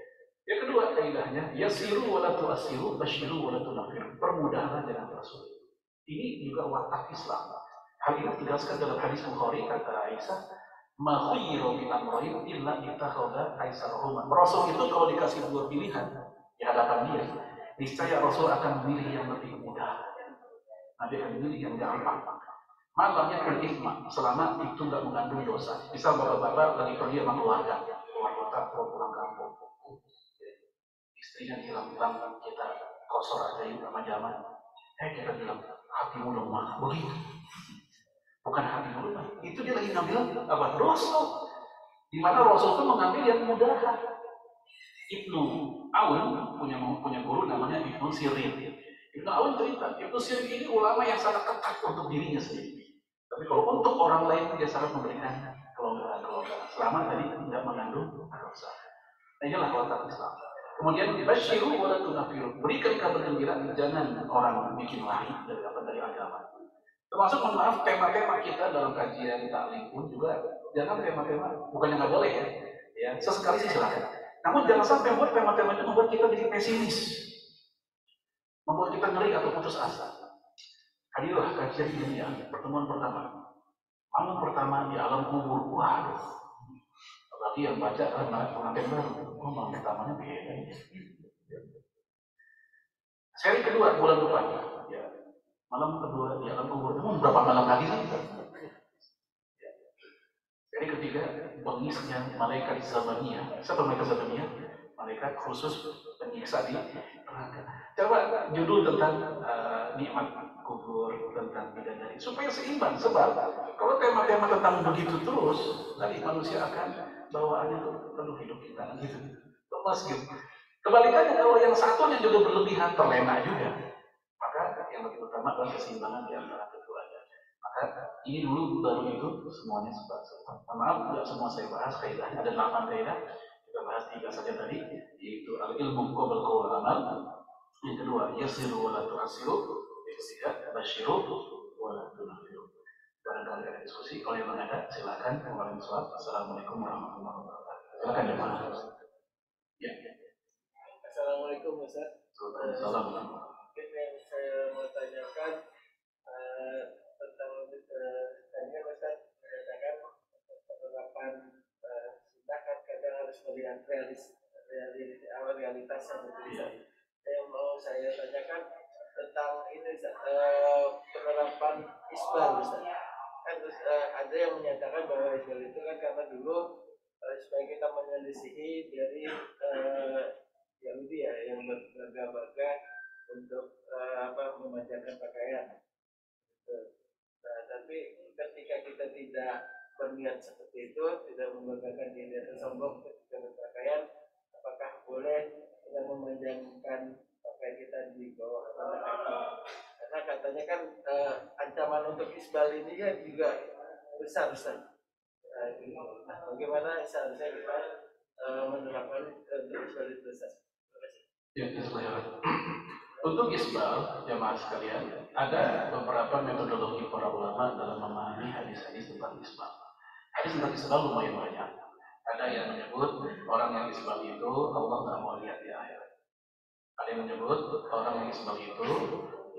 Yang kedua kaidahnya, yasiru wa la tu'assiru, basyiru wa la tunaffiru. Permudahlah jangan persulit. Ini juga watak Islam. Hal ini ditegaskan dalam hadis Bukhari, kata Aisyah, ma khuyyiru min amrayn illa ittakhadha aisarahuma. Rasul itu kalau dikasih 2 pilihan di hadapan dia, niscaya Rasul akan memilih yang lebih mudah. Nabi akan memilih yang gampang. Malamnya kun isma, selama itu tidak mengandung dosa. Misal bapak-bapak lagi pergi sama keluarga, keluar kota, pulang kampung. Istrinya bilang kita kosor aja yuk sama zaman. Kita bilang hatimu lemah, begitu. Bukan hatimu lemah, itu dia lagi ngambil apa? Rasul. Di mana Rasul itu mengambil yang mudahan. Ibnu Aun punya guru namanya Ibnu Sirin. Ibnu Aun cerita, Ibnu Sirin ini ulama yang sangat ketat untuk dirinya sendiri. Tapi kalau untuk orang lain dia sangat memberikan kelonggaran selama tadi tidak mengandung dosa. Nah inilah watak Islam. Kemudian basyiru wala tunafiru, berikan kabar gembira, jangan orang bikin lari dari agama. Termasuk mohon maaf tema-tema kita dalam kajian taklim pun juga jangan tema-tema bukannya nggak boleh ya sesekali sih silakan. Namun jangan sampai buat tema-tema itu membuat kita jadi pesimis, membuat kita ngeri atau putus asa. Hadirlah kajian ini ya, pertemuan pertama. Malam pertama di alam kubur, waduh. Apalagi yang baca kan pengantin baru, malam pertamanya beda. Seri kedua bulan depan, ya. Malam kedua di alam kubur, berapa malam lagi sih? Seri ketiga, bengisnya malaikat Zabaniyah. Siapa malaikat Zabaniyah? Malaikat khusus penyiksa di neraka. Coba judul tentang nikmat kubur, tentang bidadari, supaya seimbang. Sebab kalau tema-tema tentang begitu terus, tadi manusia akan bawaannya tuh penuh hidup kita gitu. Lemas gitu. Kebalikannya kalau yang satunya juga berlebihan, terlena juga. Maka yang lebih utama adalah keseimbangan di antara keduanya. Maka ini dulu baru itu semuanya sebab. Maaf, tidak semua saya bahas kaidahnya, ada 8 kaidah. Kita bahas 3 saja tadi, yaitu al-ilmu qabla qaul amal. Yang kedua, yasiru wa la tu'asiru. Yang ketiga, basyiru wa la tunafiru. Barangkali ada diskusi, kalau yang ada silakan. Assalamualaikum warahmatullahi wabarakatuh. Silakan ya Pak. Ya. Assalamualaikum Ustaz. Assalamualaikum. Mungkin yang saya mau tanyakan tentang tadi kan Ustaz mengatakan penerapan sunnah kan kadang harus melihat realitas yang berbeda. Yang mau saya tanyakan tentang ini penerapan isbal Ustaz. Kan ada yang menyatakan bahwa isbal itu kan karena dulu supaya kita menyelisihi dari Yahudi ya yang berbaga-baga untuk memanjakan pakaian. Nah, tapi ketika kita tidak berniat seperti itu, tidak membanggakan diri atau sombong ketika berpakaian, apakah boleh kita memanjangkan pakaian kita di bawah atas kaki? Karena katanya kan ancaman untuk isbal ini ya juga besar. Nah, bagaimana seharusnya kita menerapkan untuk isbal itu? Ya, untuk isbal, jamaah sekalian, ada beberapa metodologi para ulama dalam memahami hadis-hadis tentang isbal. Hadis tentang isbal lumayan banyak. Ada yang menyebut orang yang isbal itu Allah nggak mau lihat di akhirat. Ada yang menyebut orang yang isbal itu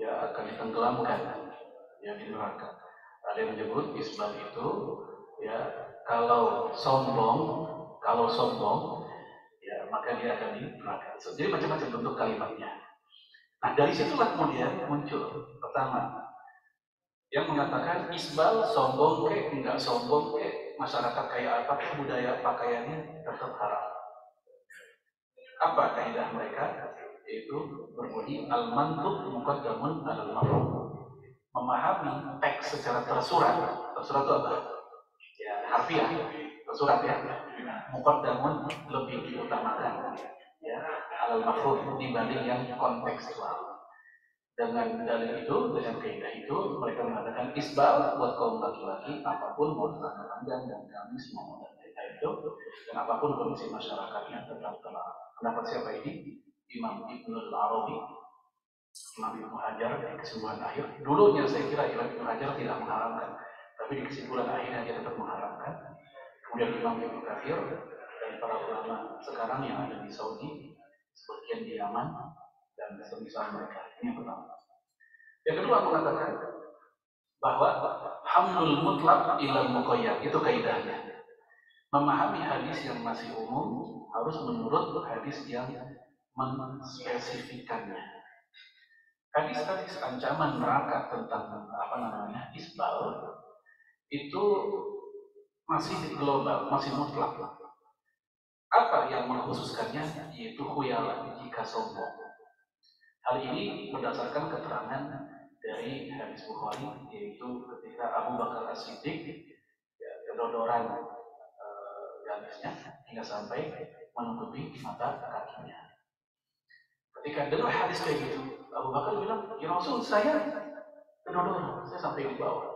ya akan ditenggelamkan ya di neraka. Ada yang menyebut isbal itu ya kalau sombong ya maka dia akan di neraka. Jadi macam-macam bentuk kalimatnya. Nah dari situlah kemudian muncul pertama yang mengatakan isbal sombong ke enggak sombong ke masyarakat kayak apa ke budaya pakaiannya tetap haram. Apa kaidah mereka? Yaitu berbunyi al-mantuq muqaddamun alal mafhum. Memahami teks secara tersurat itu apa? Ya harfiah, tersurat ya. Muqaddamun lebih diutamakan ya alal mafhum dibanding yang kontekstual. Dengan dalil itu, dengan kaidah itu, mereka mengatakan isbal buat kaum laki-laki apapun mau celana panjang dan gamis mau dan itu dan apapun kondisi masyarakatnya tetap terlarang. Pendapat siapa ini? Imam Ibnul Arabi, Imam Ibnu Hajar di kesimpulan akhir. Dulunya saya kira Imam Ibnu Hajar tidak mengharamkan, tapi di kesimpulan akhirnya dia tetap mengharamkan. Kemudian Imam Ibnu Katsir dan para ulama sekarang yang ada di Saudi, sebagian di Yaman dan semisal mereka. Ini yang pertama. Yang kedua mengatakan bahwa hamlul mutlak ilal muqayyad, itu kaidahnya. Memahami hadis yang masih umum harus menurut hadis yang menspesifikannya. Hadis-hadis ancaman neraka tentang isbal itu masih global, masih mutlak. Apa yang mengkhususkannya? Yaitu khuyalan jika sombong. Hal ini berdasarkan keterangan dari hadis Bukhari, yaitu ketika Abu Bakar As-Siddiq kedodoran gamisnya hingga sampai menutupi mata kakinya. Ketika dengar hadis kayak gitu, Abu Bakar bilang, ya Rasul, saya kedodoran, saya sampai di bawah.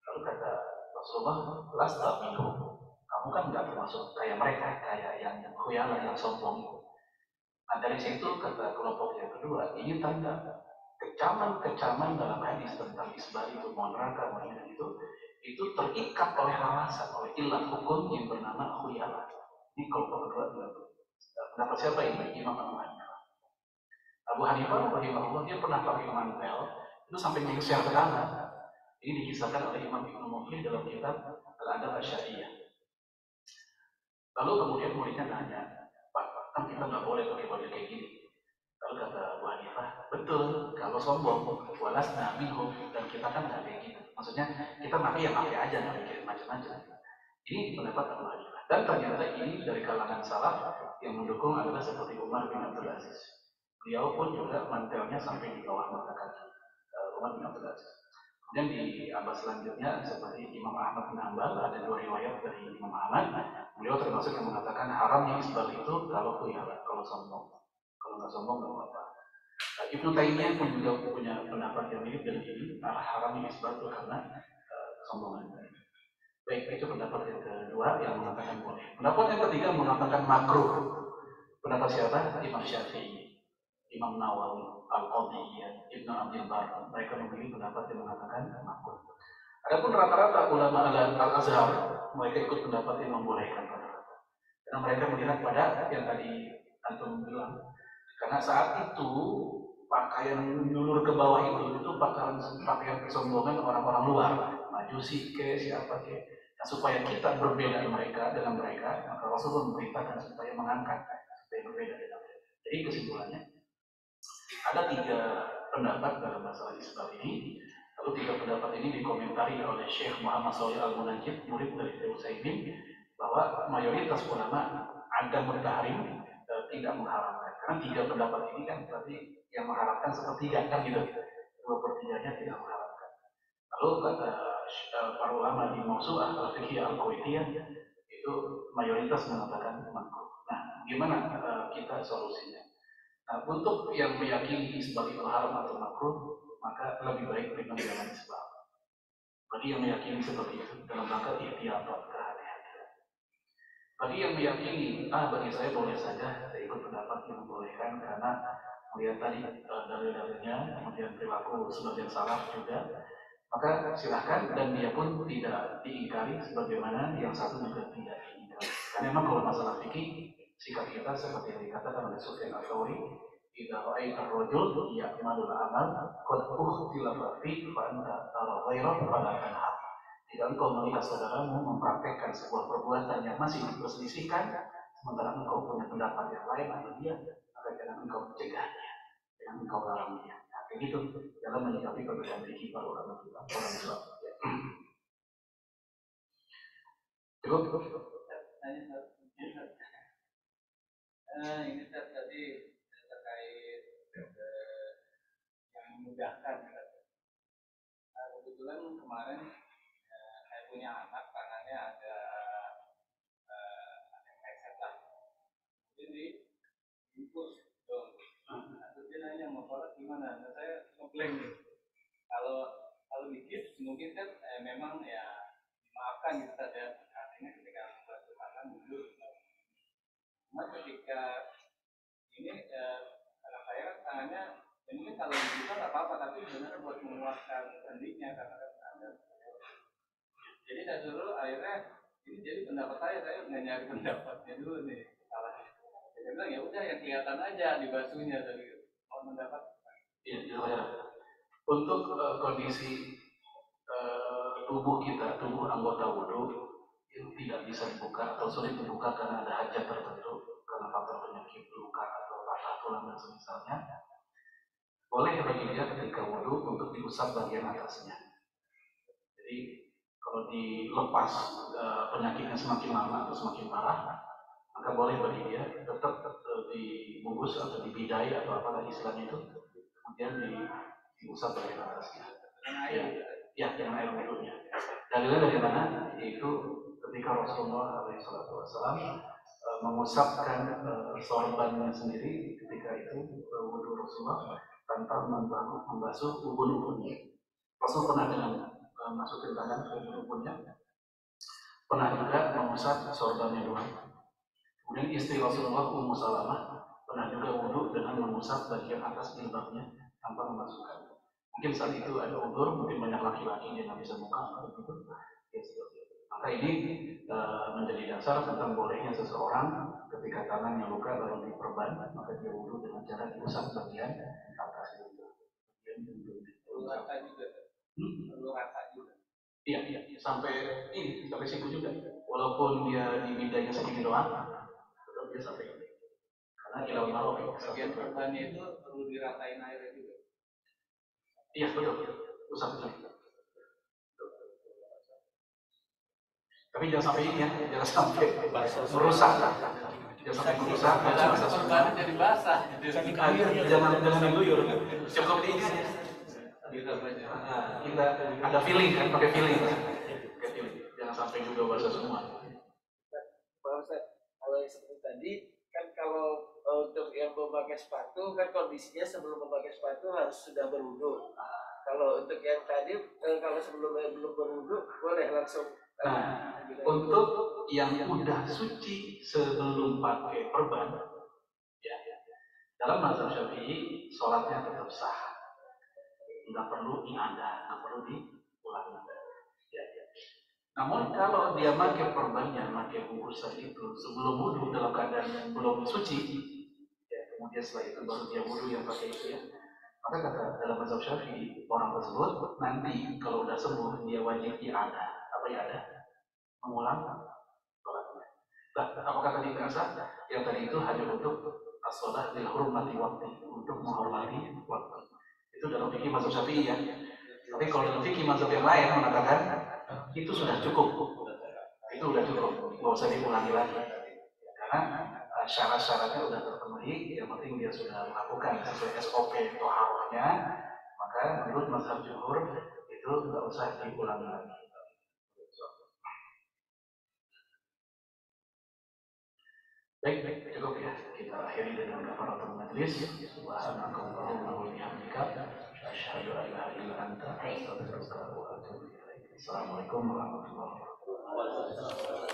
Lalu kata Rasulullah, lasta minhum. Kamu kan nggak termasuk kayak mereka, kayak yang khuyala, yang sombong itu. Nah dari situ kata kelompok yang kedua, ini tanda kecaman-kecaman dalam hadis tentang isbal itu, mau neraka, mau ini itu terikat oleh alasan, oleh ilah hukum yang bernama khuyala. Ini kelompok kedua. Pendapat siapa ini? Imam Abu Hanifah. Abu Hanifah rahimahullah dia pernah pakai mantel itu sampai menggeser ke tangan. Ini dikisahkan oleh Imam Ibnu Muflih dalam kitab Al-Adab Asy-Syari'iyah. Lalu kemudian muridnya nanya, Pak, kan kita nggak boleh pakai baju kayak gini. Lalu kata Abu Hanifah, betul, kalau sombong, walasna minhum, dan kita kan nggak kayak gitu. Maksudnya kita pakai yang pakai aja, nggak mikirin macam-macam. Ini pendapat Abu Hanifah. Dan ternyata ini dari kalangan salaf yang mendukung adalah seperti Umar bin Abdul Aziz. Beliau pun juga mantelnya sampai di bawah mata kaki. Umar bin Abdul Aziz. Kemudian di abad selanjutnya seperti Imam Ahmad bin Hanbal, ada dua riwayat dari Imam Ahmad. Beliau termasuk yang mengatakan haramnya isbal itu kalau khuyala, kalau sombong. Kalau nggak sombong nggak apa-apa. Ibnu Taimiyah pun juga punya pendapat yang mirip dengan ini. Haramnya isbal itu karena kesombongan. Baik, itu pendapat yang kedua yang mengatakan boleh. Pendapat yang ketiga mengatakan makruh. Pendapat siapa? Imam Syafi'i, Imam Nawawi, Al-Qadiyah, Ibnu Abdul Bar. Mereka memilih pendapat yang mengatakan makruh. Adapun rata-rata ulama Al-Azhar, mereka ikut pendapat yang membolehkan. Karena mereka melihat pada yang tadi antum bilang. Karena saat itu pakaian nyulur ke bawah itu pakaian kesombongan orang-orang luar, majusi ke siapa ke. Nah, supaya kita berbeda dengan mereka, maka Rasulullah memerintahkan supaya mengangkat, supaya berbeda dengan mereka. Jadi kesimpulannya, ada 3 pendapat dalam masalah isbal ini. Lalu 3 pendapat ini dikomentari oleh Syekh Muhammad Shalih Al-Munajjid, murid dari Syekh Utsaimin, bahwa mayoritas ulama ada bertahrim, tidak mengharamkan. Karena 3 pendapat ini kan berarti yang mengharamkan sepertiga kan gitu. 2/3-nya tidak mengharamkan. Lalu kata para ulama di Mausu'ah Al-Fiqhiyah Al-Kuwaitiyah itu mayoritas mengatakan makruh. Nah, gimana kita solusinya? Nah, untuk yang meyakini isbal itu haram atau makruh, maka lebih baik memang jangan isbal. Bagi yang meyakini seperti itu dalam rangka ihtiyat atau kehati-hatian. Bagi yang meyakini, bagi saya boleh saja, saya ikut pendapat yang membolehkan karena melihat tadi dalil-dalilnya, kemudian perilaku sebagian salaf juga, maka silahkan dan dia pun tidak diingkari sebagaimana yang satu juga tidak diingkari. Karena memang kalau masalah fikih, sikap kita seperti yang dikatakan oleh Sufyan Ats-Tsauri, idza ra'aita ar-rajul ya'malul amal qad ukhtilafa fi fa anta tara ghairan fala tanhar. Jika engkau melihat saudaramu mempraktekkan sebuah perbuatan yang masih diperselisihkan, sementara engkau punya pendapat yang lain atau dia, maka jangan engkau mencegahnya, jangan engkau larang dia. Nah, kayak gitu dalam menyikapi perbedaan fikih para ulama kita, orang Islam. Cukup. Ini tadi terkait yang memudahkan. Kebetulan kemarin saya punya anak, tangannya ada headset lah. Jadi bungkus dong. Terus dia nanya mau sholat gimana? Nah, saya ngeblank nih. Kalau dikit mungkin kan memang ya dimaafkan gitu saja. Artinya ketika membantu tangan dulu. Cuma ketika ini anak saya kan tangannya mungkin kalau dibuka nggak apa-apa, tapi benar buat menguatkan sendinya karena kan ada. Jadi saya suruh akhirnya ini jadi pendapat saya nggak nyari pendapatnya dulu nih salahnya. Saya bilang ya udah yang kelihatan aja di basuhnya tadi. Kalau mendapat ya. Untuk kondisi tubuh kita, tubuh anggota wudhu yang tidak bisa dibuka atau sulit dibuka karena ada hajat tertentu, karena faktor penyakit luka atau patah tulang dan semisalnya, boleh bagi dia ketika wudhu untuk diusap bagian atasnya. Jadi kalau dilepas penyakitnya semakin lama atau semakin parah, maka boleh bagi dia tetap dibungkus atau dibidai atau apalah istilahnya itu, kemudian diusap bagian atasnya. Ya, dengan air wudhunya. Dalilnya dari mana? Yaitu ketika Rasulullah SAW mengusapkan sorbannya sendiri ketika itu wudhu Rasulullah tanpa membasuh ubun-ubunnya. Rasul pernah dengan masukin tangan ke rukunnya, pernah juga mengusap sorbannya doang. Kemudian istri Rasulullah Ummu Salamah pernah juga wudhu dengan mengusap bagian atas jilbabnya tanpa memasukkan. Mungkin saat itu ada udur, mungkin banyak laki-laki yang nggak bisa buka begitu. Ya, seperti itu. Maka ini menjadi dasar tentang bolehnya seseorang ketika tangannya luka lalu diperban, maka dia wudhu dengan cara diusap bagian atas itu. Rata juga. Rata juga. Iya, sampai ini, sampai siku juga. Walaupun dia di bidanya segini doang, tetap dia sampai ini. Karena ilal marofik. Bagian perbannya itu perlu diratain airnya juga. Iya, betul. Usap juga. Tapi jangan sampai ini ya, jangan sampai merusak. Jangan sampai merusak. Perbannya jadi basah. Jangan diguyur. Cukup di ini aja. Kita ada feeling kan, pakai feeling. Jangan sampai juga basah semua. Kalau yang seperti tadi kan kalau untuk yang memakai sepatu kan kondisinya sebelum memakai sepatu harus sudah berwudu. Kalau untuk yang tadi kalau sebelumnya belum berwudu boleh langsung. Nah, untuk yang udah suci sebelum pakai perban, ya, dalam mazhab Syafi'i sholatnya tetap sah, nggak perlu iadah, nggak perlu diulangi. Ya. Namun kalau dia pakai perbannya, pakai bungkusan itu sebelum wudhu dalam keadaan belum suci, ya, kemudian setelah itu baru dia wudhu yang pakai itu ya. Maka kata dalam mazhab Syafi'i orang tersebut nanti kalau udah sembuh dia wajib iadah. Apa iadah? Mengulang sholatnya. Nah, apakah tadi merasa yang tadi itu hanya untuk as-sholah lil hurmati waktu, untuk menghormati waktu. Itu dalam fikih mazhab Syafi'i ya. Tapi kalau dalam fikih mazhab yang lain mengatakan itu sudah cukup. Itu sudah cukup, nggak usah diulangi lagi. Karena syarat-syaratnya sudah terpenuhi, yang penting dia sudah melakukan sesuai SOP toharohnya, maka menurut mazhab jumhur itu nggak usah diulangi lagi. Baik, cukup ya. Kita akhiri dengan kafaratul majlis. Subhanakallahumma wa bihamdika, asyhadu an la ilaha illa anta, astaghfiruka wa atubu ilaik. Assalamualaikum warahmatullahi wabarakatuh.